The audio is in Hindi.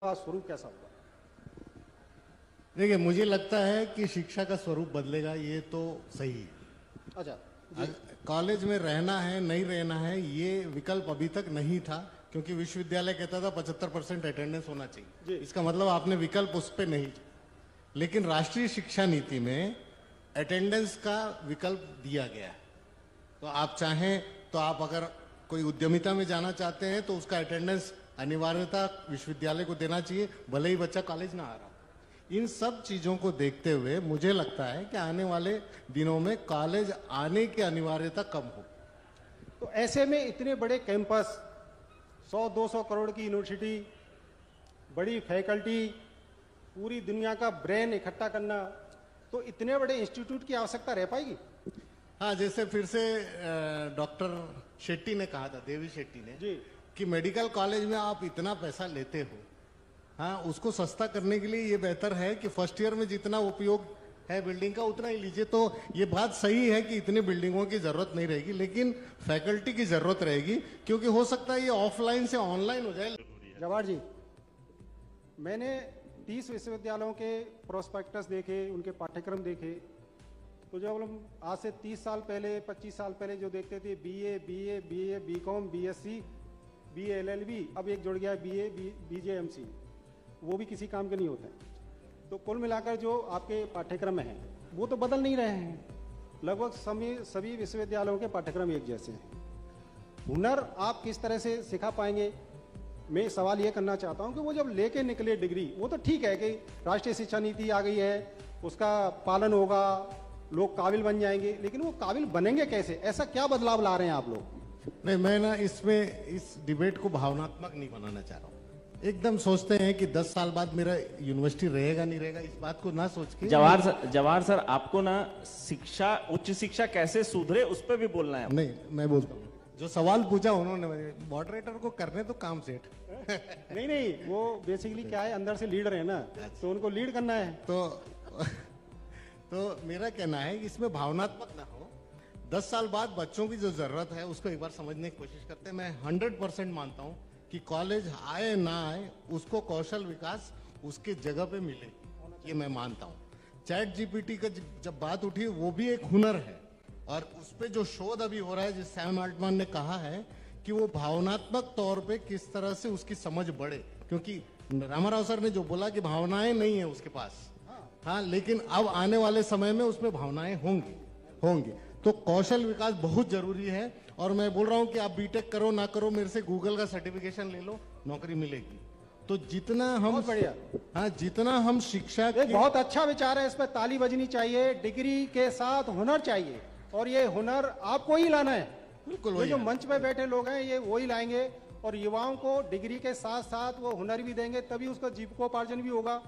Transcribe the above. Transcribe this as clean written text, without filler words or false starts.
का स्वरूप कैसा होगा? देखिए, मुझे लगता है कि शिक्षा का स्वरूप बदलेगा, ये तो सही है। अच्छा कॉलेज में रहना है नहीं रहना है ये विकल्प अभी तक नहीं था, क्योंकि विश्वविद्यालय कहता था 75% अटेंडेंस होना चाहिए। इसका मतलब आपने विकल्प उस पर नहीं। लेकिन राष्ट्रीय शिक्षा नीति में अटेंडेंस का विकल्प दिया गया है। तो आप चाहें तो आप अगर कोई उद्यमिता में जाना चाहते हैं तो उसका अटेंडेंस अनिवार्यता विश्वविद्यालय को देना चाहिए, भले ही बच्चा कॉलेज ना आ रहा। इन सब चीजों को देखते हुए मुझे लगता है कि आने वाले दिनों में कॉलेज आने की अनिवार्यता कम हो। तो ऐसे में इतने बड़े कैंपस, 100-200 करोड़ की यूनिवर्सिटी, बड़ी फैकल्टी, पूरी दुनिया का ब्रेन इकट्ठा करना, तो इतने बड़े इंस्टीट्यूट की आवश्यकता रह पाएगी? हाँ, जैसे फिर से डॉक्टर शेट्टी ने कहा था, देवी शेट्टी ने जी, कि मेडिकल कॉलेज में आप इतना पैसा लेते हो, हाँ, उसको सस्ता करने के लिए ये बेहतर है कि फर्स्ट ईयर में जितना उपयोग है बिल्डिंग का उतना ही लीजिए। तो ये बात सही है कि इतनी बिल्डिंगों की जरूरत नहीं रहेगी, लेकिन फैकल्टी की जरूरत रहेगी, क्योंकि हो सकता है ये ऑफलाइन से ऑनलाइन हो जाए। जवाहर जी, मैंने 30 विश्वविद्यालयों के प्रोस्पेक्टस देखे, उनके पाठ्यक्रम देखे। तो जब हम आज से 30 साल पहले, 25 साल पहले जो देखते थे BA, BCom, BSc, BA LLB, अब एक जुड़ गया है BA, BJMC, वो भी किसी काम के नहीं होते। तो कुल मिलाकर जो आपके पाठ्यक्रम हैं वो तो बदल नहीं रहे हैं। लगभग सभी विश्वविद्यालयों के पाठ्यक्रम एक जैसे हैं। हुनर आप किस तरह से सिखा पाएंगे? मैं सवाल ये करना चाहता हूं कि वो जब लेके निकले डिग्री, वो तो ठीक है कि राष्ट्रीय शिक्षा नीति आ गई है, उसका पालन होगा, लोग काबिल बन जाएंगे, लेकिन वो काबिल बनेंगे कैसे? ऐसा क्या बदलाव ला रहे हैं आप लोग? नहीं, मैं ना इसमें इस डिबेट को भावनात्मक नहीं बनाना चाह रहा हूँ। एकदम सोचते हैं कि 10 साल बाद मेरा यूनिवर्सिटी रहेगा नहीं रहेगा, इस बात को ना सोच के। जवाहर सर आपको ना शिक्षा, उच्च शिक्षा कैसे सुधरे उस पर भी बोलना है। नहीं, मैं बोलता हूँ, जो सवाल पूछा उन्होंने, मॉडरेटर को करने तो काम सेठ। नहीं, वो बेसिकली क्या है, अंदर से लीडर है ना, तो उनको लीड करना है। तो मेरा कहना है कि इसमें भावनात्मक ना हो। 10 साल बाद बच्चों की जो जरूरत है उसको एक बार समझने की कोशिश करते हैं। मैं 100% मानता हूं कि कॉलेज आए ना आए उसको कौशल विकास उसके जगह पे मिले, ये मैं मानता हूं। चैट जीपीटी का जब बात उठी, वो भी एक हुनर है, और उस पे जो शोध अभी हो रहा है, जिस सैम अल्टमैन ने कहा है कि वो भावनात्मक तौर पे किस तरह से उसकी समझ बढ़े, क्योंकि रामाराव सर ने जो बोला कि भावनाएं नहीं है उसके पास, हाँ, लेकिन अब आने वाले समय में उसमें भावनाएं होंगी। तो कौशल विकास बहुत जरूरी है, और मैं बोल रहा हूं कि आप बीटेक करो ना करो, मेरे से गूगल का सर्टिफिकेशन ले लो, नौकरी मिलेगी। तो जितना हम, बढ़िया, हाँ, जितना हम शिक्षा एक बहुत अच्छा विचार है, इस पर ताली बजनी चाहिए। डिग्री के साथ हुनर चाहिए, और ये हुनर आपको ही लाना है। बिल्कुल, जो मंच पे बैठे लोग हैं ये वही लाएंगे, और युवाओं को डिग्री के साथ साथ वो हुनर भी देंगे, तभी उसका जीविकोपार्जन भी होगा।